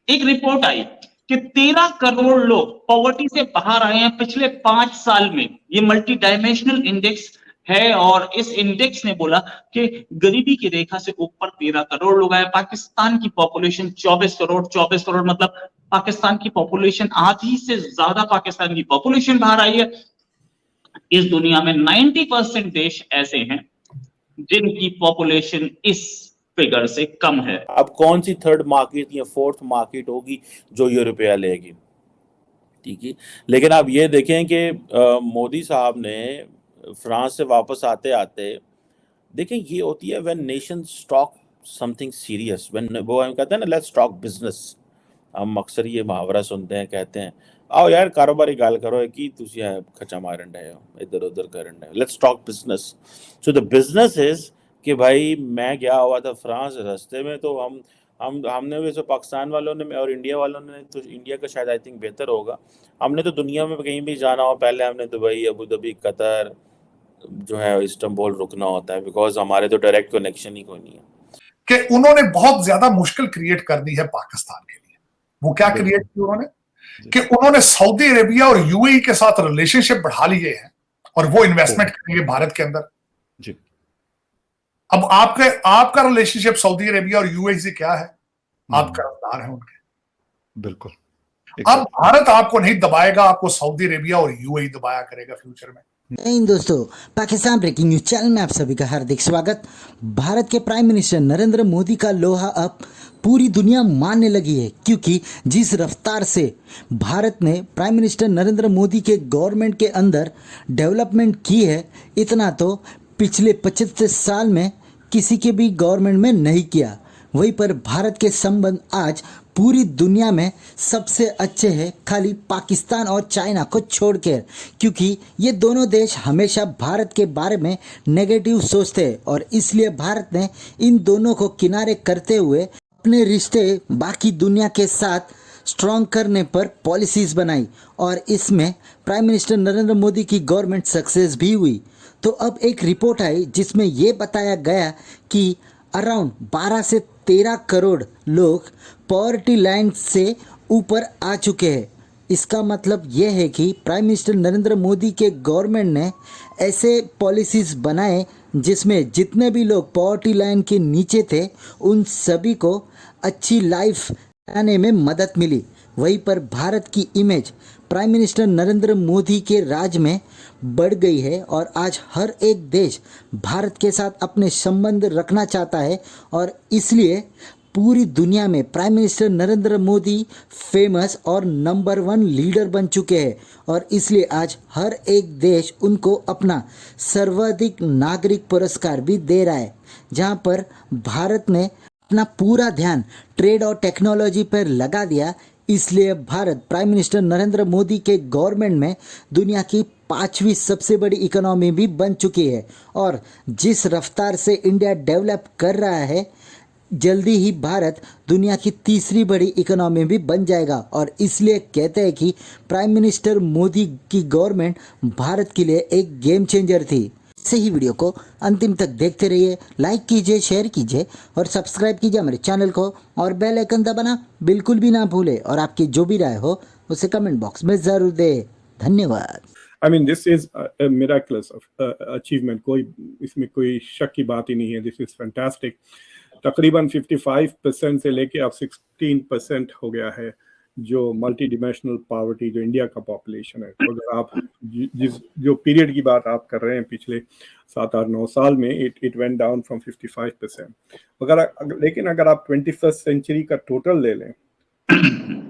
एक रिपोर्ट आई कि 13 करोड़ लोग पॉवर्टी से बाहर आए हैं पिछले 5 साल में। ये मल्टी डायमेंशनल इंडेक्स है और इस इंडेक्स ने बोला कि गरीबी की रेखा से ऊपर 13 करोड़ लोग आए। पाकिस्तान की पॉपुलेशन 24 करोड़ मतलब पाकिस्तान की पॉपुलेशन आधी से ज्यादा पाकिस्तान की पॉपुलेशन बाहर आई है। इस दुनिया में 90% देश ऐसे हैं जिनकी पॉपुलेशन इस फिगर से कम है। अब कौन सी थर्ड मार्केट या फोर्थ मार्केट होगी जो ये रुपया लेगी, ठीक है। लेकिन आप ये देखें कि मोदी साहब ने फ्रांस से वापस आते आते देखें, ये होती है when nation stock something serious, when वो हम कहते हैं ना लेट्स टॉक बिजनेस। हम अक्सर ये मुहावरा सुनते हैं, कहते हैं आओ यार कारोबारी गल करो कि तुसी खचा मारन रहे हो, इधर उधर करन रहे हो, let's talk business. So the business is कि भाई मैं गया हुआ था फ्रांस, रास्ते में तो हमने वैसे पाकिस्तान वालों ने और इंडिया वालों ने, तो इंडिया का शायद आई थिंक बेहतर होगा, हमने तो दुनिया में कहीं भी जाना हो पहले हमने दुबई, अबू धाबी, कतर जो है इस्तांबुल रुकना होता है, बिकॉज हमारे तो डायरेक्ट कनेक्शन ही कोई नहीं है। कि उन्होंने बहुत ज्यादा मुश्किल क्रिएट कर दी है पाकिस्तान के लिए। वो क्या क्रिएट की उन्होंने, कि उन्होंने सऊदी अरेबिया और यूएई के साथ रिलेशनशिप बढ़ा लिए हैं और वो इन्वेस्टमेंट करेंगे भारत के अंदर जी। अब आपका रिलेशनशिप सऊदी अरेबिया और यूएई से क्या है? आप कर्जदार हैं उनके, बिल्कुल। अब भारत आपको नहीं दबाएगा, आपको सऊदी अरेबिया और यूएई दबाया करेगा फ्यूचर में। इन दोस्तों, पाकिस्तान ब्रेकिंग न्यूज चैनल में आप सभी का हार्दिक स्वागत। भारत के प्राइम मिनिस्टर नरेंद्र मोदी का लोहा अब पूरी दुनिया मानने लगी है, क्योंकि जिस रफ्तार से भारत ने प्राइम मिनिस्टर नरेंद्र मोदी के गवर्नमेंट के अंदर डेवलपमेंट की है, इतना तो पिछले 25 साल में किसी के भी गवर्नमेंट में नहीं किया। वहीं पर भारत के संबंध आज पूरी दुनिया में सबसे अच्छे हैं, खाली पाकिस्तान और चाइना को छोड़कर, क्योंकि ये दोनों देश हमेशा भारत के बारे में नेगेटिव सोचते हैं और इसलिए भारत ने इन दोनों को किनारे करते हुए अपने रिश्ते बाकी दुनिया के साथ स्ट्रॉन्ग करने पर पॉलिसीज बनाई और इसमें प्राइम मिनिस्टर नरेंद्र मोदी की गवर्नमेंट सक्सेस भी हुई। तो अब एक रिपोर्ट आई जिसमें ये बताया गया कि अराउंड 12 से 13 करोड़ लोग पॉवर्टी लाइन से ऊपर आ चुके हैं। इसका मतलब ये है कि प्राइम मिनिस्टर नरेंद्र मोदी के गवर्नमेंट ने ऐसे पॉलिसीज़ बनाए जिसमें जितने भी लोग पॉवर्टी लाइन के नीचे थे उन सभी को अच्छी लाइफ आने में मदद मिली। वहीं पर भारत की image prime minister Narendra Modi के राज में बढ़ गई है और आज हर एक देश भारत के साथ अपने संबंध रखना चाहता है और इसलिए पूरी दुनिया में prime minister Narendra Modi famous और नंबर 1 लीडर बन चुके हैं और इसलिए आज हर एक देश उनको अपना सर्वाधिक नागरिक पुरस्कार भी दे रहा है, जहां पर भारत ने अपना पूरा ध्यान ट्रेड और टेक्नोलॉजी पर लगा दिया। इसलिए भारत प्राइम मिनिस्टर नरेंद्र मोदी के गवर्नमेंट में दुनिया की 5वीं सबसे बड़ी इकोनॉमी भी बन चुकी है और जिस रफ्तार से इंडिया डेवलप कर रहा है, जल्दी ही भारत दुनिया की 3री बड़ी इकोनॉमी भी बन जाएगा और इसलिए कहते हैं कि प्राइम मिनिस्टर मोदी की गवर्नमेंट भारत के लिए एक गेम चेंजर थी। ऐसे ही वीडियो को अंतिम तक देखते रहिए, लाइक कीजिए, शेयर कीजिए और सब्सक्राइब कीजिए हमारे चैनल को और बेल आइकन दबाना बिल्कुल भी ना भूले और आपकी जो भी राय हो उसे कमेंट बॉक्स में जरूर दें। धन्यवाद। I mean, this is a miraculous achievement. कोई इसमें कोई शक की बात ही नहीं है। This is fantastic. तकरीबन 55% से लेके अब 16% हो गया है जो मल्टी डिमेंशनल पॉवर्टी जो इंडिया का पॉपुलेशन है। तो अगर आप जो पीरियड की बात आप कर रहे हैं पिछले 7-8-9 साल में, इट वेंट डाउन फ्रॉम 55%। लेकिन अगर आप 21st सेंचुरी का टोटल ले लें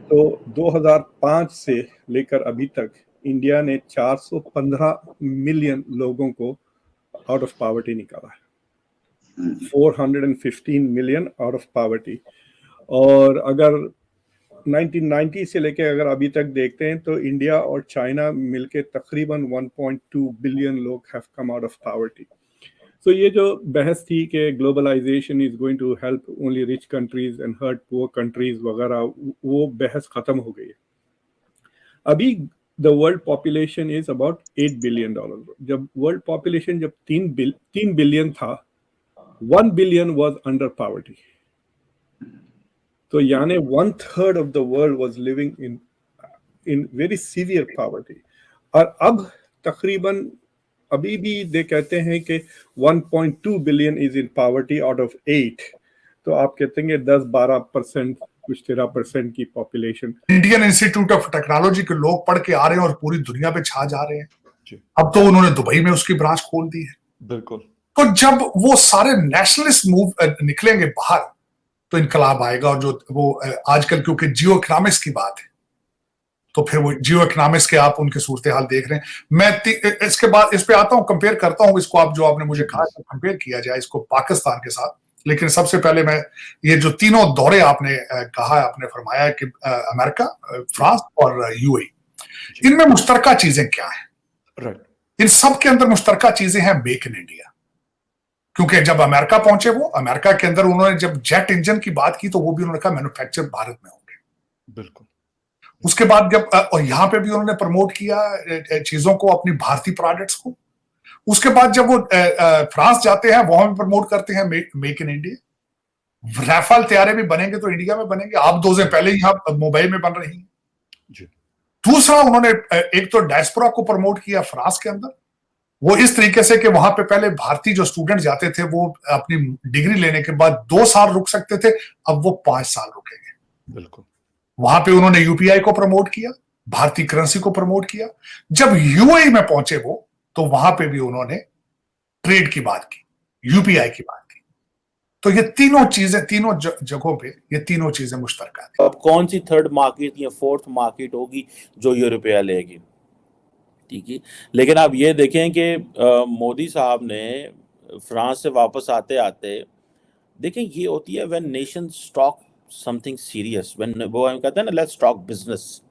तो 2005 से लेकर अभी तक इंडिया ने 415 मिलियन लोगों को आउट ऑफ पॉवर्टी निकाला है। 415 मिलियन आउट ऑफ पॉवर्टी। और अगर 1990 से लेके अगर अभी तक देखते हैं तो इंडिया और चाइना मिलके तकरीबन 1.2 बिलियन लोग have come out of poverty. तो ये जो बहस थी कि globalisation is going to help only rich countries and hurt poor countries वगैरह, वो बहस खत्म हो गई है। अभी the world population is about $8 billion. जब वर्ल्ड पॉपुलेशन जब 3 बिलियन था, 1 बिलियन वाज अंडर पॉवर्टी। तो यानी 1/3 of the world was living in very severe poverty. और अब तकरीबन अभी भी दे कहते हैं कि 1.2 billion is in poverty out of 8. तो आप कहते हैं 10-12% कुछ 13% की population. Indian institute of technology के लोग पढ़ के आ रहे हैं और पूरी दुनिया पे छा जा रहे हैं। जी। अब तो उन्होंने दुबई में उसकी ब्रांच खोल दी है। बिल्कुल। तो जब वो सारे नेशनलिस्ट मूव निकलेंगे बाहर तो इनकलाब आएगा। और जो वो आजकल क्योंकि जियो इकोनॉमिक्स की बात है तो फिर वो जियो इकोनॉमिक्स के आप उनके सूरत हाल देख रहे हैं। मैं इसके बाद इस पे आता हूं, कंपेयर करता हूं इसको। आप जो आपने मुझे कहा कंपेयर किया जाए इसको पाकिस्तान के साथ, लेकिन सबसे पहले मैं ये जो तीनों दौरे आपने कहा, आपने फरमाया कि अमेरिका, फ्रांस और यूएई, इनमें मुश्तरका चीजें क्या है? राइट। इन सब के अंदर मुश्तरका चीजें हैं मेक इन इंडिया। क्योंकि जब अमेरिका पहुंचे वो, अमेरिका के अंदर उन्होंने जब जेट इंजन की बात की तो वो भी उन्होंने कहा मैन्युफैक्चर भारत में होंगे। बिल्कुल। उसके बाद जब और यहां पे भी उन्होंने प्रमोट किया चीजों को, अपनी भारतीय प्रोडक्ट्स को। उसके बाद जब वो फ्रांस जाते हैं वहां भी प्रमोट करते हैं मेक इन इंडिया। राफेल तैयारे भी बनेंगे तो इंडिया में बनेंगे। आप 2 दिन पहले यहाँ मुंबई में बन रही हैं। जी। दूसरा उन्होंने एक तो डायस्पोरा को प्रमोट किया फ्रांस के अंदर, वो इस तरीके से कि वहां पे पहले भारतीय जो स्टूडेंट जाते थे वो अपनी डिग्री लेने के बाद 2 साल रुक सकते थे, अब वो 5 साल रुकेंगे। बिल्कुल। वहां पे उन्होंने यूपीआई को प्रमोट किया, भारतीय करेंसी को प्रमोट किया। जब यूएई में पहुंचे वो तो वहां पे भी उन्होंने ट्रेड की बात की, यूपीआई की बात की। तो ये तीनों चीजें, तीनों जगहों पे ये तीनों चीजें मुश्तरका थी। अब कौन सी थर्ड मार्केट या फोर्थ मार्केट होगी जो ये रुपया लेगी? ठीक है, लेकिन आप ये देखें कि मोदी साहब ने फ्रांस से वापस आते आते देखें, ये होती है when nation stock something serious, when वो हम कहते हैं ना लेट्स टॉक बिजनेस।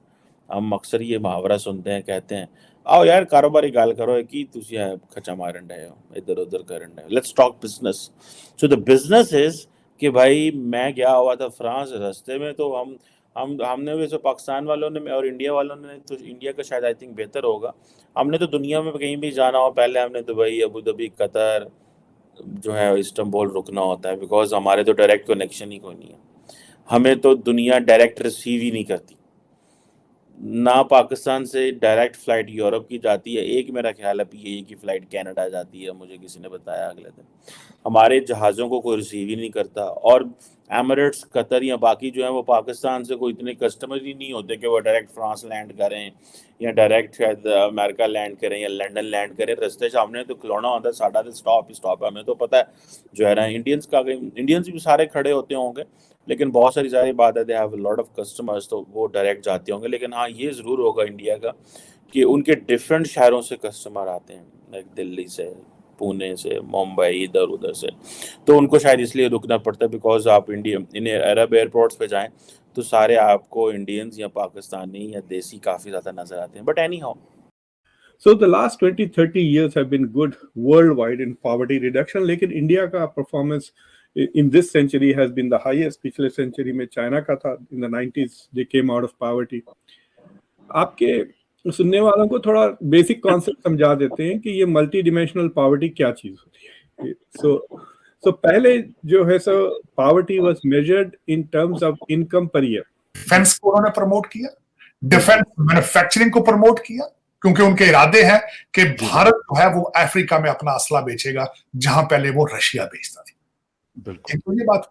हम अक्सर ये मुहावरा सुनते हैं, कहते हैं आओ यार कारोबारी गाल करो कि तुसी खचा मारन रहे हो, इधर उधर करन रहे हो, let's talk business. So the business is कि भाई मैं गया हुआ था फ्रांस, रास्ते में तो हमने वैसे पाकिस्तान वालों ने और इंडिया वालों ने, तो इंडिया का शायद आई थिंक बेहतर होगा, हमने तो दुनिया में कहीं भी जाना हो पहले हमने दुबई, अबू धाबी, कतर जो है इस्तांबुल रुकना होता है, बिकॉज हमारे तो डायरेक्ट कनेक्शन ही कोई नहीं है। हमें तो दुनिया डायरेक्ट रिसीव ही नहीं करती ना। पाकिस्तान से डायरेक्ट फ्लाइट यूरोप की जाती है, एक मेरा ख्याल है पीएई की फ्लाइट कनाडा जाती है, मुझे किसी ने बताया अगले दिन। हमारे जहाज़ों को कोई रिसीव ही नहीं करता। और एमिरेट्स, कतर या बाकी जो है वो पाकिस्तान से कोई इतने कस्टमर ही नहीं होते कि वो डायरेक्ट फ्रांस लैंड करें या डायरेक्ट शायद अमेरिका लैंड करें या लंदन लैंड करें। रस्ते से हमने तो खिलौना होता है, साढ़ा तो स्टॉप है। हमें तो पता है जो है ना, इंडियंस भी सारे खड़े होते होंगे, लेकिन बहुत सारी बात है, they have a lot of customers, तो वो डायरेक्ट जाते होंगे। लेकिन हाँ, ये ज़रूर होगा इंडिया का कि उनके डिफरेंट शहरों से कस्टमर आते हैं, लाइक दिल्ली से, पुणे से, मुंबई, इधर उधर से, तो उनको शायद इसलिए रुकना पड़ता है बिकॉज आप इन अरब एयरपोर्ट्स पे जाएं तो सारे आपको इंडियंस या पाकिस्तानी या देसी काफ़ी ज़्यादा नज़र आते हैं। But any how, So the last 20-30 years have been good worldwide in poverty reduction, लेकिन इंडिया का performance in this century has been the highest. पिछले सेंचुरी में चाइना का था, in the 90s they came out of poverty. आपके सुनने वालों को थोड़ा बेसिक कॉन्सेप्ट समझा देते हैं कि ये मल्टी डिमेंशनल पॉवर्टी क्या चीज होती है। सो पहले जो है सो poverty was measured in terms of income per year. Defence को उन्होंने प्रमोट किया, डिफेंस मैन्युफैक्चरिंग को प्रमोट किया, क्योंकि उनके इरादे हैं कि भारत जो है वो अफ्रीका में अपना असला बेचेगा जहां पहले वो रशिया बेचता था। बिल्कुल। तो ये बात।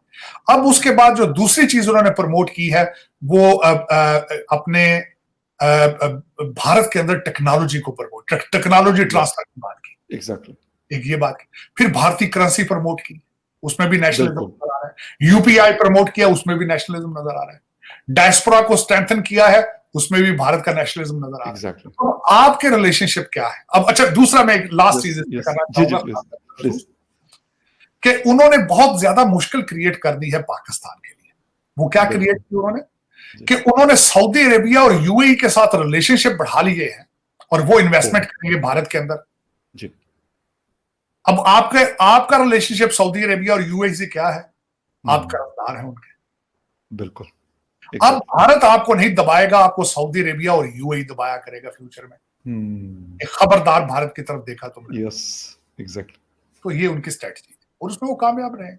अब उसके बाद जो दूसरी चीज उन्होंने प्रमोट की है वो अपने भारत के अंदर टेक्नोलॉजी को प्रमोट, टेक्नोलॉजी ट्रांसफर की बात की। एग्जैक्टली। एक ये बात की। फिर भारतीय करेंसी प्रमोट की, उसमें भी नेशनलिज्म नजर आ रहा है। यूपीआई प्रमोट किया, उसमें भी नेशनलिज्म नजर आ रहा है। डायस्पोरा को स्ट्रेंथन किया है, उसमें भी भारत का नेशनलिज्म नजर आ रहा है। तो आपके रिलेशनशिप क्या है? अब अच्छा, दूसरा मैं एक लास्ट चीज करना चाहूंगा कि उन्होंने बहुत ज्यादा मुश्किल क्रिएट कर दी है पाकिस्तान के लिए। वो क्या क्रिएट की उन्होंने? कि उन्होंने सऊदी अरेबिया और यूएई के साथ रिलेशनशिप बढ़ा लिए हैं और वो इन्वेस्टमेंट करेंगे भारत के अंदर। जी। अब आपका रिलेशनशिप सऊदी अरेबिया और यूएई से क्या है? आप कर्जदार हैं उनके। बिल्कुल। अब भारत आपको नहीं दबाएगा, आपको सऊदी अरेबिया और यूएई दबाया करेगा फ्यूचर में। एक खबरदार भारत की तरफ देखा तुमने। Yes, exactly. तो ये उनकी स्ट्रेटजी थी और उसमें वो कामयाब रहे।